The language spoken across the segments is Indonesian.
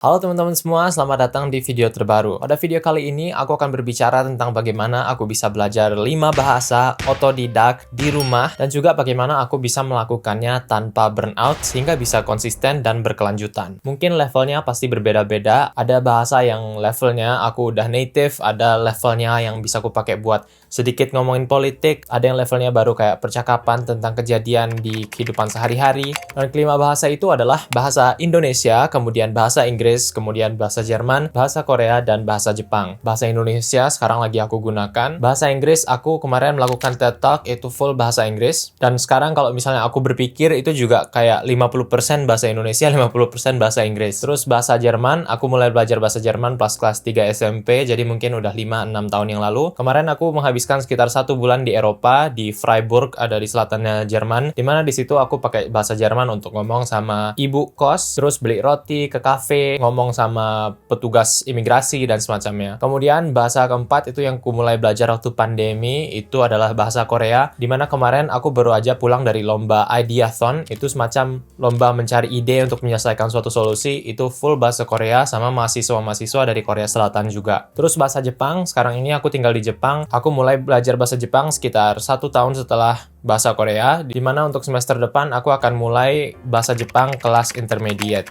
Halo teman-teman semua, selamat datang di video terbaru. Pada video kali ini, aku akan berbicara tentang bagaimana aku bisa belajar 5 bahasa otodidak di rumah, dan juga bagaimana aku bisa melakukannya tanpa burnout, sehingga bisa konsisten dan berkelanjutan. Mungkin levelnya pasti berbeda-beda, ada bahasa yang levelnya aku udah native, ada levelnya yang bisa aku pakai buat sedikit ngomongin politik, ada yang levelnya baru kayak percakapan tentang kejadian di kehidupan sehari-hari. Dan kelima bahasa itu adalah bahasa Indonesia, kemudian bahasa Inggris, kemudian bahasa Jerman, bahasa Korea, dan bahasa Jepang. Bahasa Indonesia sekarang lagi aku gunakan. Bahasa Inggris aku kemarin melakukan TED Talk, itu full bahasa Inggris. Dan sekarang kalau misalnya aku berpikir itu juga kayak 50% bahasa Indonesia, 50% bahasa Inggris. Terus bahasa Jerman, aku mulai belajar bahasa Jerman pas kelas 3 SMP, jadi mungkin udah 5-6 tahun yang lalu. Kemarin aku menghabiskan sekitar 1 bulan di Eropa, di Freiburg, ada di selatannya Jerman, dimana di situ aku pakai bahasa Jerman untuk ngomong sama ibu kos, terus beli roti ke kafe, ngomong sama petugas imigrasi dan semacamnya. Kemudian bahasa keempat itu yang aku mulai belajar waktu pandemi, itu adalah bahasa Korea, dimana kemarin aku baru aja pulang dari lomba Ideathon, itu semacam lomba mencari ide untuk menyelesaikan suatu solusi, itu full bahasa Korea sama mahasiswa-mahasiswa dari Korea Selatan juga. Terus bahasa Jepang, sekarang ini aku tinggal di Jepang, aku mulai belajar bahasa Jepang sekitar 1 tahun setelah bahasa Korea, dimana untuk semester depan aku akan mulai bahasa Jepang kelas intermediate.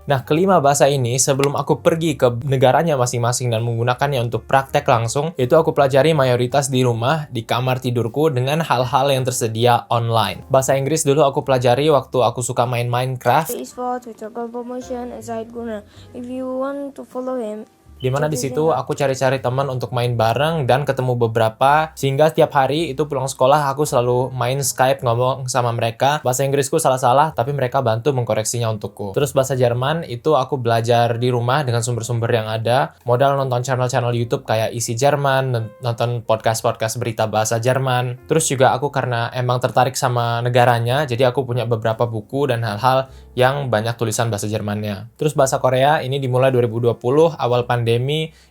Nah, kelima bahasa ini sebelum aku pergi ke negaranya masing-masing dan menggunakannya untuk praktek langsung, itu aku pelajari mayoritas di rumah, di kamar tidurku dengan hal-hal yang tersedia online. Bahasa Inggris dulu aku pelajari waktu aku suka main Minecraft. Dimana di situ aku cari-cari teman untuk main bareng dan ketemu beberapa, sehingga setiap hari itu pulang sekolah aku selalu main Skype ngomong sama mereka. Bahasa Inggrisku salah-salah, tapi mereka bantu mengkoreksinya untukku. Terus bahasa Jerman itu aku belajar di rumah dengan sumber-sumber yang ada, modal nonton channel-channel YouTube kayak Isi Jerman, nonton podcast-podcast berita bahasa Jerman. Terus juga aku karena emang tertarik sama negaranya, jadi aku punya beberapa buku dan hal-hal yang banyak tulisan bahasa Jermannya. Terus bahasa Korea ini dimulai 2020, awal pandemi,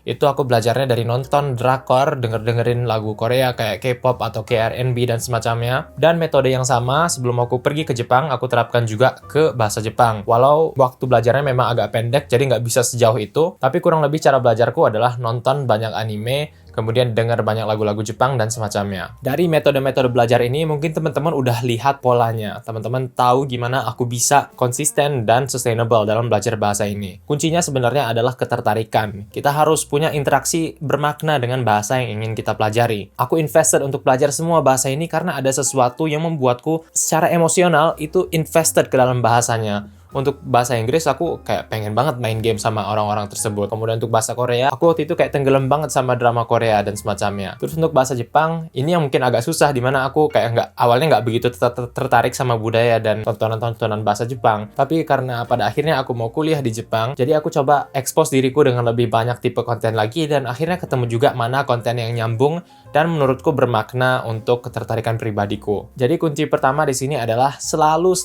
itu aku belajarnya dari nonton drakor, denger-dengerin lagu Korea kayak K-pop atau KRNB dan semacamnya. Dan metode yang sama, sebelum aku pergi ke Jepang, aku terapkan juga ke bahasa Jepang. Walau waktu belajarnya memang agak pendek, jadi nggak bisa sejauh itu, tapi kurang lebih cara belajarku adalah nonton banyak anime, kemudian dengar banyak lagu-lagu Jepang dan semacamnya. Dari metode-metode belajar ini, mungkin teman-teman udah lihat polanya. Teman-teman tahu gimana aku bisa konsisten dan sustainable dalam belajar bahasa ini. Kuncinya sebenarnya adalah ketertarikan. Kita harus punya interaksi bermakna dengan bahasa yang ingin kita pelajari. Aku invested untuk belajar semua bahasa ini karena ada sesuatu yang membuatku secara emosional itu invested ke dalam bahasanya. Untuk bahasa Inggris aku kayak pengen banget main game sama orang-orang tersebut. Kemudian untuk bahasa Korea, aku waktu itu kayak tenggelam banget sama drama Korea dan semacamnya. Terus untuk bahasa Jepang, ini yang mungkin agak susah, dimana aku kayak awalnya nggak begitu tertarik sama budaya dan tontonan-tontonan bahasa Jepang. Tapi karena pada akhirnya aku mau kuliah di Jepang, jadi aku coba expose diriku dengan lebih banyak tipe konten lagi, dan akhirnya ketemu juga mana konten yang nyambung dan menurutku bermakna untuk ketertarikan pribadiku. Jadi kunci pertama di sini adalah selalu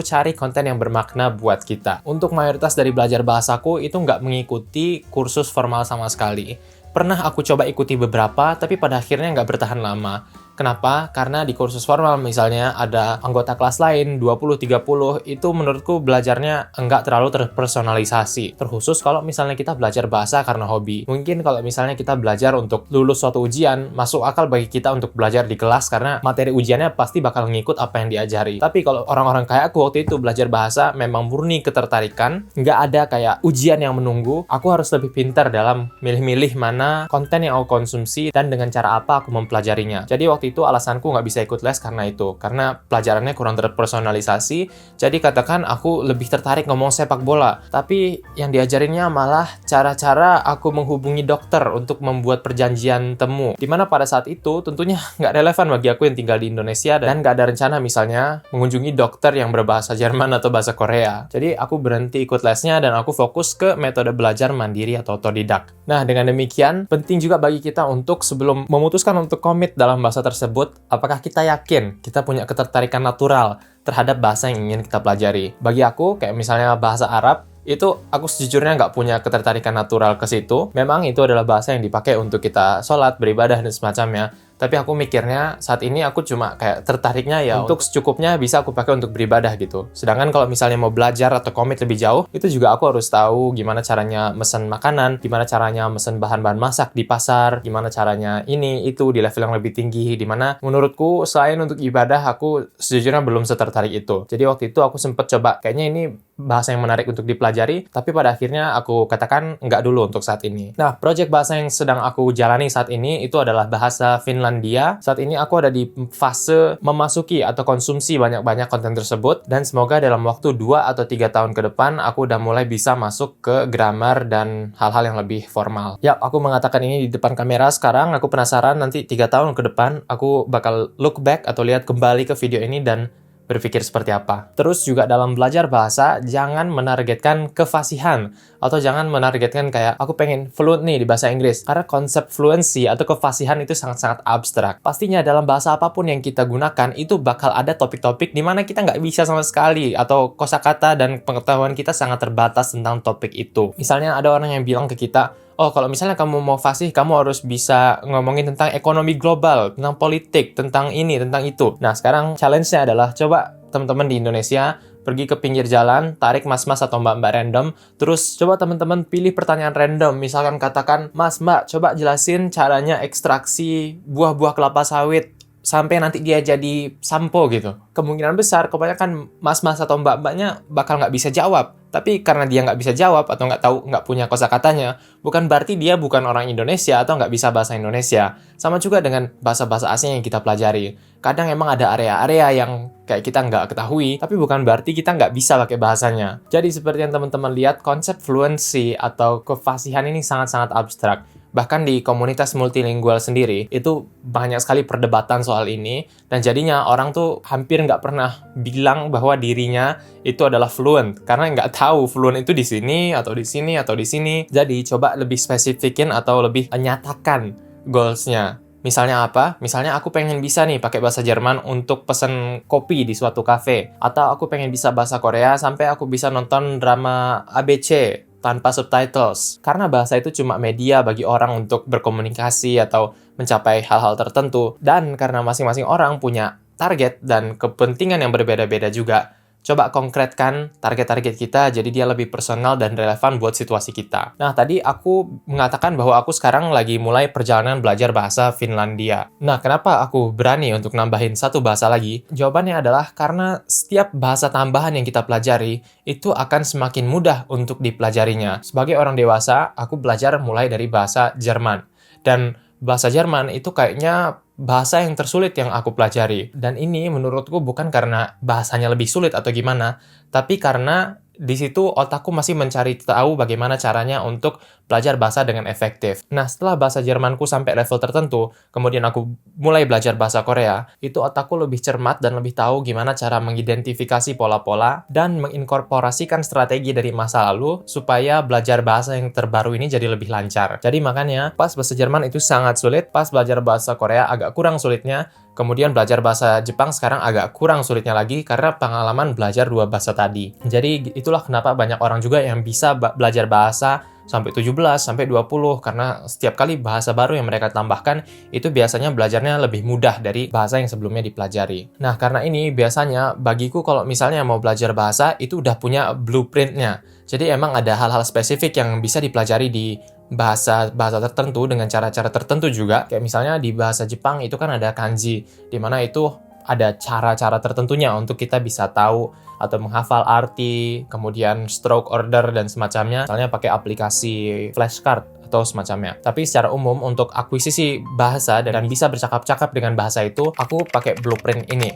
cari konten yang bermakna buat kita. Untuk mayoritas dari belajar bahasaku itu nggak mengikuti kursus formal sama sekali. Pernah aku coba ikuti beberapa, tapi pada akhirnya nggak bertahan lama. Kenapa? Karena di kursus formal misalnya ada anggota kelas lain 20-30, itu menurutku belajarnya enggak terlalu terpersonalisasi. Terkhusus kalau misalnya kita belajar bahasa karena hobi. Mungkin kalau misalnya kita belajar untuk lulus suatu ujian, masuk akal bagi kita untuk belajar di kelas karena materi ujiannya pasti bakal ngikut apa yang diajari. Tapi kalau orang-orang kayak aku waktu itu belajar bahasa memang murni ketertarikan, nggak ada kayak ujian yang menunggu. Aku harus lebih pintar dalam milih-milih mana konten yang aku konsumsi dan dengan cara apa aku mempelajarinya. Jadi waktu itu alasanku nggak bisa ikut les karena itu, karena pelajarannya kurang terpersonalisasi. Jadi katakan aku lebih tertarik ngomong sepak bola, tapi yang diajarinnya malah cara-cara aku menghubungi dokter untuk membuat perjanjian temu, dimana pada saat itu tentunya nggak relevan bagi aku yang tinggal di Indonesia dan nggak ada rencana misalnya mengunjungi dokter yang berbahasa Jerman atau bahasa Korea. Jadi aku berhenti ikut lesnya dan aku fokus ke metode belajar mandiri atau otodidak. Nah, dengan demikian penting juga bagi kita untuk sebelum memutuskan untuk komit dalam bahasa tersebut, apakah kita yakin kita punya ketertarikan natural terhadap bahasa yang ingin kita pelajari. Bagi aku, kayak misalnya bahasa Arab, itu aku sejujurnya nggak punya ketertarikan natural ke situ. Memang itu adalah bahasa yang dipakai untuk kita sholat, beribadah, dan semacamnya. Tapi aku mikirnya saat ini aku cuma kayak tertariknya ya untuk secukupnya bisa aku pakai untuk beribadah gitu. Sedangkan kalau misalnya mau belajar atau komit lebih jauh, itu juga aku harus tahu gimana caranya mesen makanan, gimana caranya mesen bahan-bahan masak di pasar, gimana caranya ini, itu di level yang lebih tinggi, dimana menurutku selain untuk ibadah, aku sejujurnya belum setertarik itu. Jadi waktu itu aku sempet coba, kayaknya ini bahasa yang menarik untuk dipelajari, tapi pada akhirnya aku katakan enggak dulu untuk saat ini. Nah, project bahasa yang sedang aku jalani saat ini itu adalah bahasa Finlandia. Saat ini aku ada di fase memasuki atau konsumsi banyak-banyak konten tersebut, dan semoga dalam waktu 2 atau 3 tahun ke depan aku udah mulai bisa masuk ke grammar dan hal-hal yang lebih formal. Ya, aku mengatakan ini di depan kamera sekarang, aku penasaran nanti 3 tahun ke depan aku bakal look back atau lihat kembali ke video ini dan berpikir seperti apa. Terus juga dalam belajar bahasa, jangan menargetkan kefasihan atau jangan menargetkan kayak aku pengen fluent nih di bahasa Inggris. Karena konsep fluency atau kefasihan itu sangat-sangat abstrak. Pastinya dalam bahasa apapun yang kita gunakan itu bakal ada topik-topik di mana kita nggak bisa sama sekali atau kosakata dan pengetahuan kita sangat terbatas tentang topik itu. Misalnya ada orang yang bilang ke kita, oh, kalau misalnya kamu mau fasih, kamu harus bisa ngomongin tentang ekonomi global, tentang politik, tentang ini, tentang itu. Nah, sekarang challenge-nya adalah coba teman-teman di Indonesia pergi ke pinggir jalan, tarik mas-mas atau mbak-mbak random, terus coba teman-teman pilih pertanyaan random. Misalkan katakan, Mas, Mbak, coba jelasin caranya ekstraksi buah-buah kelapa sawit sampai nanti dia jadi sampo gitu. Kemungkinan besar kebanyakan mas-mas atau mbak-mbaknya bakal nggak bisa jawab. Tapi karena dia nggak bisa jawab atau nggak punya kosakatanya, bukan berarti dia bukan orang Indonesia atau nggak bisa bahasa Indonesia. Sama juga dengan bahasa-bahasa asing yang kita pelajari. Kadang emang ada area-area yang kayak kita nggak ketahui, tapi bukan berarti kita nggak bisa pakai bahasanya. Jadi seperti yang teman-teman lihat, konsep fluency atau kefasihan ini sangat-sangat abstrak. Bahkan di komunitas multilingual sendiri, itu banyak sekali perdebatan soal ini, dan jadinya orang tuh hampir nggak pernah bilang bahwa dirinya itu adalah fluent, karena nggak tahu fluent itu di sini, atau di sini, atau di sini. Jadi coba lebih spesifikin atau lebih nyatakan goals-nya. Misalnya apa? Misalnya aku pengen bisa nih pakai bahasa Jerman untuk pesen kopi di suatu cafe. Atau aku pengen bisa bahasa Korea sampai aku bisa nonton drama ABC tanpa subtitles. Karena bahasa itu cuma media bagi orang untuk berkomunikasi atau mencapai hal-hal tertentu. Dan karena masing-masing orang punya target dan kepentingan yang berbeda-beda juga, coba konkretkan target-target kita jadi dia lebih personal dan relevan buat situasi kita. Nah, tadi aku mengatakan bahwa aku sekarang lagi mulai perjalanan belajar bahasa Finlandia. Nah, kenapa aku berani untuk nambahin satu bahasa lagi? Jawabannya adalah karena setiap bahasa tambahan yang kita pelajari itu akan semakin mudah untuk dipelajarinya. Sebagai orang dewasa, aku belajar mulai dari bahasa Jerman. Dan bahasa Jerman itu kayaknya bahasa yang tersulit yang aku pelajari. Dan ini menurutku bukan karena bahasanya lebih sulit atau gimana, tapi karena di situ otakku masih mencari tahu bagaimana caranya untuk belajar bahasa dengan efektif. Nah, setelah bahasa Jermanku sampai level tertentu, kemudian aku mulai belajar bahasa Korea, itu otakku lebih cermat dan lebih tahu gimana cara mengidentifikasi pola-pola dan menginkorporasikan strategi dari masa lalu supaya belajar bahasa yang terbaru ini jadi lebih lancar. Jadi makanya, pas bahasa Jerman itu sangat sulit, pas belajar bahasa Korea agak kurang sulitnya, kemudian belajar bahasa Jepang sekarang agak kurang sulitnya lagi karena pengalaman belajar dua bahasa tadi. Jadi itulah kenapa banyak orang juga yang bisa belajar bahasa sampai 17, sampai 20, karena setiap kali bahasa baru yang mereka tambahkan, itu biasanya belajarnya lebih mudah dari bahasa yang sebelumnya dipelajari. Nah, karena ini biasanya bagiku kalau misalnya mau belajar bahasa, itu udah punya blueprintnya. Jadi emang ada hal-hal spesifik yang bisa dipelajari di bahasa tertentu dengan cara-cara tertentu juga. Kayak misalnya di bahasa Jepang itu kan ada kanji, di mana itu ada cara-cara tertentunya untuk kita bisa tahu atau menghafal arti, kemudian stroke order dan semacamnya, misalnya pakai aplikasi flashcard atau semacamnya. Tapi secara umum untuk akuisisi bahasa dan bisa bercakap-cakap dengan bahasa itu, aku pakai blueprint ini.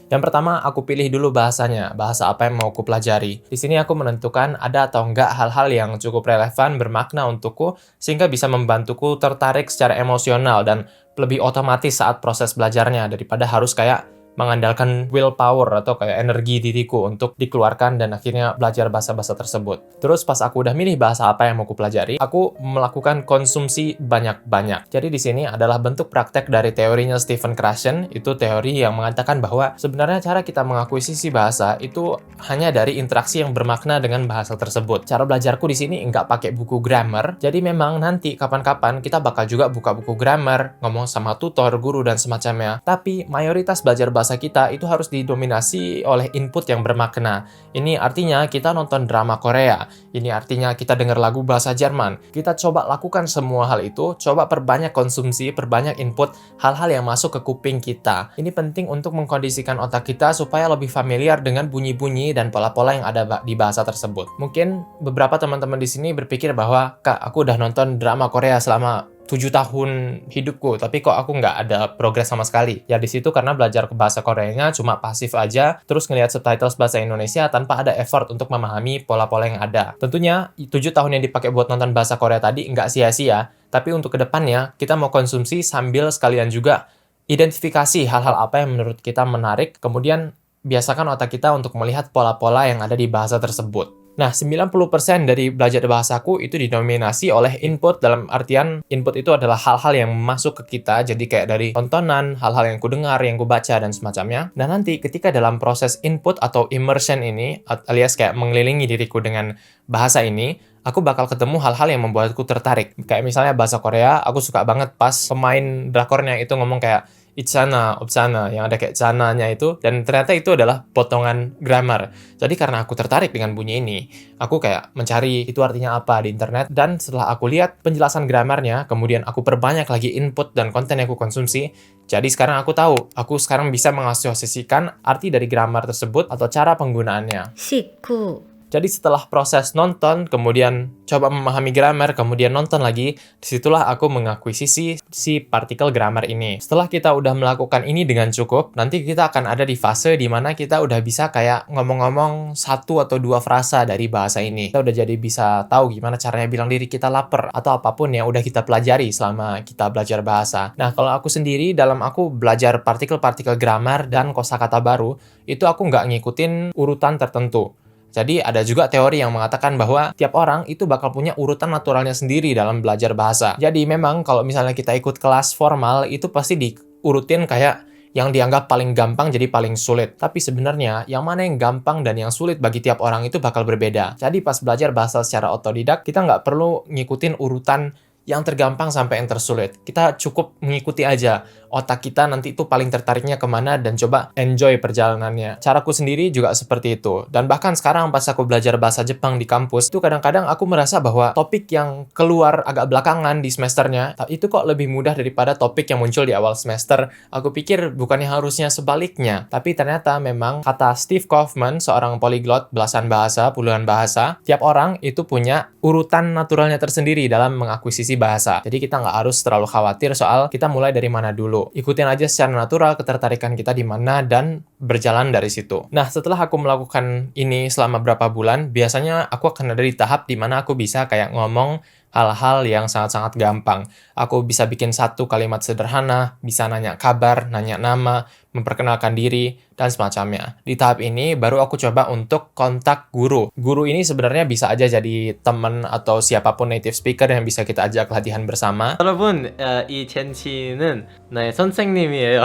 Yang pertama, aku pilih dulu bahasanya, bahasa apa yang mau aku pelajari. Di sini aku menentukan ada atau enggak hal-hal yang cukup relevan, bermakna untukku, sehingga bisa membantuku tertarik secara emosional dan lebih otomatis saat proses belajarnya, daripada harus kayak mengandalkan willpower atau kayak energi diriku untuk dikeluarkan dan akhirnya belajar bahasa-bahasa tersebut. Terus pas aku udah milih bahasa apa yang mau aku pelajari, aku melakukan konsumsi banyak-banyak. Jadi di sini adalah bentuk praktek dari teorinya Stephen Krashen. Itu teori yang mengatakan bahwa sebenarnya cara kita mengakuisisi bahasa itu hanya dari interaksi yang bermakna dengan bahasa tersebut. Cara belajarku di sini nggak pakai buku grammar. Jadi memang nanti kapan-kapan kita bakal juga buka buku grammar, ngomong sama tutor, guru, dan semacamnya. Tapi mayoritas belajar bahasa kita itu harus didominasi oleh input yang bermakna. Ini artinya kita nonton drama Korea. Ini artinya kita dengar lagu bahasa Jerman. Kita coba lakukan semua hal itu, coba perbanyak konsumsi, perbanyak input, hal-hal yang masuk ke kuping kita. Ini penting untuk mengkondisikan otak kita supaya lebih familiar dengan bunyi-bunyi dan pola-pola yang ada di bahasa tersebut. Mungkin beberapa teman-teman di sini berpikir bahwa, Kak, aku udah nonton drama Korea selama 7 tahun hidupku, tapi kok aku nggak ada progres sama sekali. Ya di situ karena belajar ke bahasa Koreanya cuma pasif aja, terus ngelihat subtitles bahasa Indonesia tanpa ada effort untuk memahami pola-pola yang ada. Tentunya 7 tahun yang dipakai buat nonton bahasa Korea tadi nggak sia-sia, tapi untuk kedepannya kita mau konsumsi sambil sekalian juga identifikasi hal-hal apa yang menurut kita menarik, kemudian biasakan otak kita untuk melihat pola-pola yang ada di bahasa tersebut. Nah, 90% dari belajar bahasaku itu didominasi oleh input, dalam artian input itu adalah hal-hal yang masuk ke kita, jadi kayak dari tontonan, hal-hal yang ku dengar, yang ku baca, dan semacamnya. Dan nanti ketika dalam proses input atau immersion ini, alias kayak mengelilingi diriku dengan bahasa ini, aku bakal ketemu hal-hal yang membuatku tertarik. Kayak misalnya bahasa Korea, aku suka banget pas pemain drakornya itu ngomong kayak Ichana, Opsana, yang ada kayak cananya itu, dan ternyata itu adalah potongan grammar. Jadi karena aku tertarik dengan bunyi ini, aku kayak mencari itu artinya apa di internet, dan setelah aku lihat penjelasan grammarnya, kemudian aku perbanyak lagi input dan konten yang aku konsumsi, jadi sekarang aku tahu, aku sekarang bisa mengasosiasikan arti dari grammar tersebut atau cara penggunaannya. 식구, Jadi setelah proses nonton, kemudian coba memahami grammar, kemudian nonton lagi, disitulah aku mengakuisisi si partikel grammar ini. Setelah kita udah melakukan ini dengan cukup, nanti kita akan ada di fase di mana kita udah bisa kayak ngomong-ngomong 1 atau 2 frasa dari bahasa ini. Kita udah jadi bisa tahu gimana caranya bilang diri kita lapar, atau apapun yang udah kita pelajari selama kita belajar bahasa. Nah, kalau aku sendiri, dalam aku belajar partikel-partikel grammar dan kosakata baru, itu aku nggak ngikutin urutan tertentu. Jadi ada juga teori yang mengatakan bahwa tiap orang itu bakal punya urutan naturalnya sendiri dalam belajar bahasa. Jadi memang kalau misalnya kita ikut kelas formal itu pasti diurutin kayak yang dianggap paling gampang jadi paling sulit. Tapi sebenarnya yang mana yang gampang dan yang sulit bagi tiap orang itu bakal berbeda. Jadi pas belajar bahasa secara otodidak, kita nggak perlu ngikutin urutan yang tergampang sampai yang tersulit. Kita cukup mengikuti aja. Otak kita nanti itu paling tertariknya kemana dan coba enjoy perjalanannya. Caraku sendiri juga seperti itu. Dan bahkan sekarang pas aku belajar bahasa Jepang di kampus, itu kadang-kadang aku merasa bahwa topik yang keluar agak belakangan di semesternya, itu kok lebih mudah daripada topik yang muncul di awal semester. Aku pikir bukannya harusnya sebaliknya. Tapi ternyata memang kata Steve Kaufman, seorang polyglot belasan bahasa, puluhan bahasa, tiap orang itu punya urutan naturalnya tersendiri dalam mengakuisisi bahasa. Jadi kita nggak harus terlalu khawatir soal kita mulai dari mana dulu. Ikutin aja secara natural ketertarikan kita di mana dan berjalan dari situ. Nah, setelah aku melakukan ini selama berapa bulan, biasanya aku akan ada di tahap di mana aku bisa kayak ngomong hal-hal yang sangat-sangat gampang. Aku bisa bikin 1 kalimat sederhana, bisa nanya kabar, nanya nama, memperkenalkan diri, dan semacamnya. Di tahap ini, baru aku coba untuk kontak guru. Guru ini sebenarnya bisa aja jadi teman atau siapapun native speaker yang bisa kita ajak latihan bersama. 여러분, 이 젠치는 나의 선생님이에요.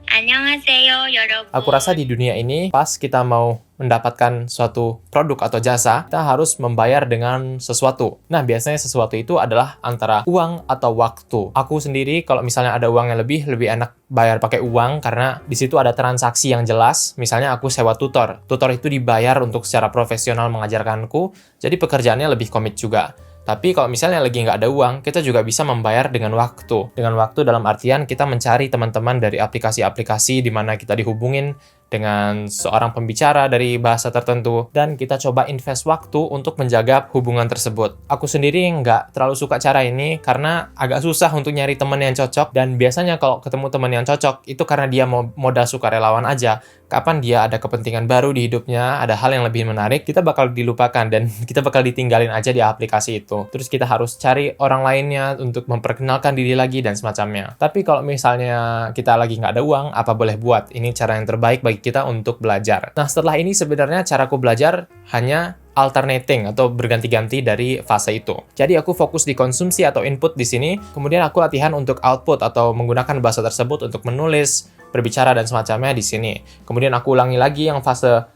안녕하세요, 여러분. Aku rasa di dunia ini, pas kita mau mendapatkan suatu produk atau jasa, kita harus membayar dengan sesuatu. Nah, biasanya sesuatu itu adalah antara uang atau waktu. Aku sendiri, kalau misalnya ada uang yang lebih enak bayar pakai uang karena di situ ada transaksi yang jelas. Misalnya aku sewa tutor. Tutor itu dibayar untuk secara profesional mengajarkanku, jadi pekerjaannya lebih komit juga. Tapi kalau misalnya lagi nggak ada uang, kita juga bisa membayar dengan waktu. Dengan waktu dalam artian kita mencari teman-teman dari aplikasi-aplikasi di mana kita dihubungin dengan seorang pembicara dari bahasa tertentu, dan kita coba invest waktu untuk menjaga hubungan tersebut. Aku sendiri nggak terlalu suka cara ini karena agak susah untuk nyari teman yang cocok, dan biasanya kalau ketemu teman yang cocok, itu karena dia modal sukarelawan aja. kapan dia ada kepentingan baru di hidupnya, ada hal yang lebih menarik, kita bakal dilupakan dan kita bakal ditinggalin aja di aplikasi itu. Terus kita harus cari orang lainnya untuk memperkenalkan diri lagi dan semacamnya. Tapi kalau misalnya kita lagi nggak ada uang, apa boleh buat? Ini cara yang terbaik bagi kita untuk belajar. Nah, setelah ini sebenarnya caraku belajar hanya alternating atau berganti-ganti dari fase itu. Jadi aku fokus di konsumsi atau input di sini, kemudian aku latihan untuk output atau menggunakan bahasa tersebut untuk menulis, berbicara dan semacamnya di sini. Kemudian aku ulangi lagi yang fase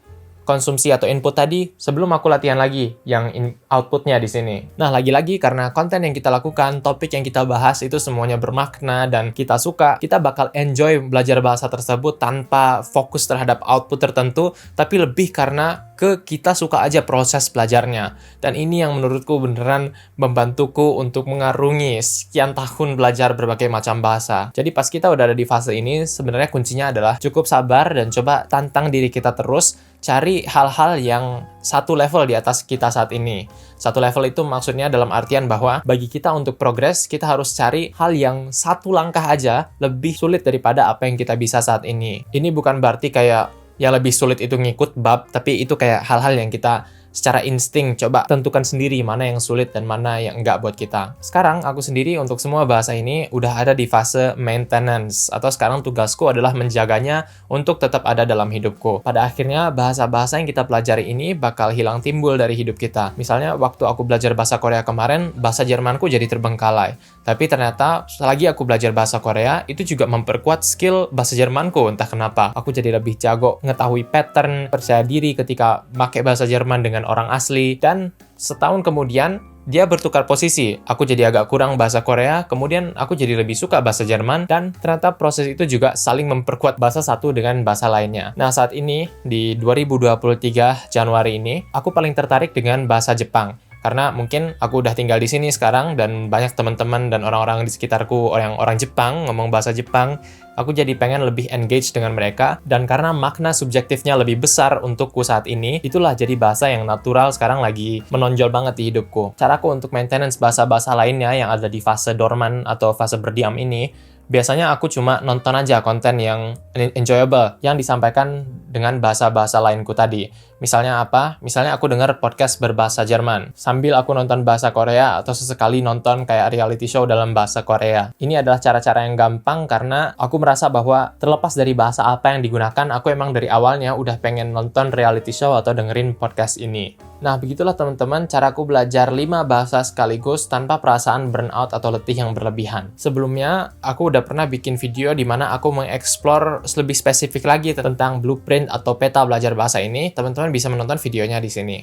konsumsi atau input tadi sebelum aku latihan lagi yang outputnya di sini. Nah, lagi-lagi karena konten yang kita lakukan, topik yang kita bahas itu semuanya bermakna dan kita suka, kita bakal enjoy belajar bahasa tersebut tanpa fokus terhadap output tertentu, tapi lebih karena kita suka aja proses belajarnya. Dan ini yang menurutku beneran membantuku untuk mengarungi sekian tahun belajar berbagai macam bahasa. Jadi pas kita udah ada di fase ini, sebenarnya kuncinya adalah cukup sabar dan coba tantang diri kita terus, cari hal-hal yang satu level di atas kita saat ini. Satu level itu maksudnya dalam artian bahwa bagi kita untuk progres, kita harus cari hal yang satu langkah aja lebih sulit daripada apa yang kita bisa saat ini. Ini bukan berarti kayak yang lebih sulit itu ngikut bab, tapi itu kayak hal-hal yang kita secara insting coba tentukan sendiri mana yang sulit dan mana yang enggak buat kita. Sekarang aku sendiri untuk semua bahasa ini udah ada di fase maintenance, atau sekarang tugasku adalah menjaganya untuk tetap ada dalam hidupku. Pada akhirnya bahasa-bahasa yang kita pelajari ini bakal hilang timbul dari hidup kita. Misalnya waktu aku belajar bahasa Korea kemarin, bahasa Jermanku jadi terbengkalai. Tapi ternyata selagi aku belajar bahasa Korea, itu juga memperkuat skill bahasa Jermanku, entah kenapa. Aku jadi lebih jago mengetahui pattern, percaya diri ketika pakai bahasa Jerman dengan orang asli, dan setahun kemudian dia bertukar posisi. Aku jadi agak kurang bahasa Korea, kemudian aku jadi lebih suka bahasa Jerman, dan ternyata proses itu juga saling memperkuat bahasa satu dengan bahasa lainnya. Nah, saat ini di 2023 Januari ini, aku paling tertarik dengan bahasa Jepang. Karena mungkin aku udah tinggal di sini sekarang dan banyak teman-teman dan orang-orang di sekitarku orang Jepang ngomong bahasa Jepang, aku jadi pengen lebih engage dengan mereka, dan karena makna subjektifnya lebih besar untukku saat ini, itulah jadi bahasa yang natural sekarang lagi menonjol banget di hidupku. Caraku untuk maintenance bahasa-bahasa lainnya yang ada di fase dorman atau fase berdiam ini, biasanya aku cuma nonton aja konten yang enjoyable yang disampaikan dengan bahasa-bahasa lainku tadi. Misalnya apa? Misalnya aku dengar podcast berbahasa Jerman sambil aku nonton bahasa Korea, atau sesekali nonton kayak reality show dalam bahasa Korea. Ini adalah cara-cara yang gampang karena aku merasa bahwa terlepas dari bahasa apa yang digunakan, aku emang dari awalnya udah pengen nonton reality show atau dengerin podcast ini. Nah, begitulah teman-teman caraku belajar 5 bahasa sekaligus tanpa perasaan burnout atau letih yang berlebihan. Sebelumnya, aku udah pernah bikin video di mana aku mengeksplor lebih spesifik lagi tentang blueprint atau peta belajar bahasa ini. Teman-teman bisa menonton videonya di sini.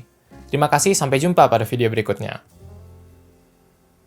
Terima kasih, sampai jumpa pada video berikutnya.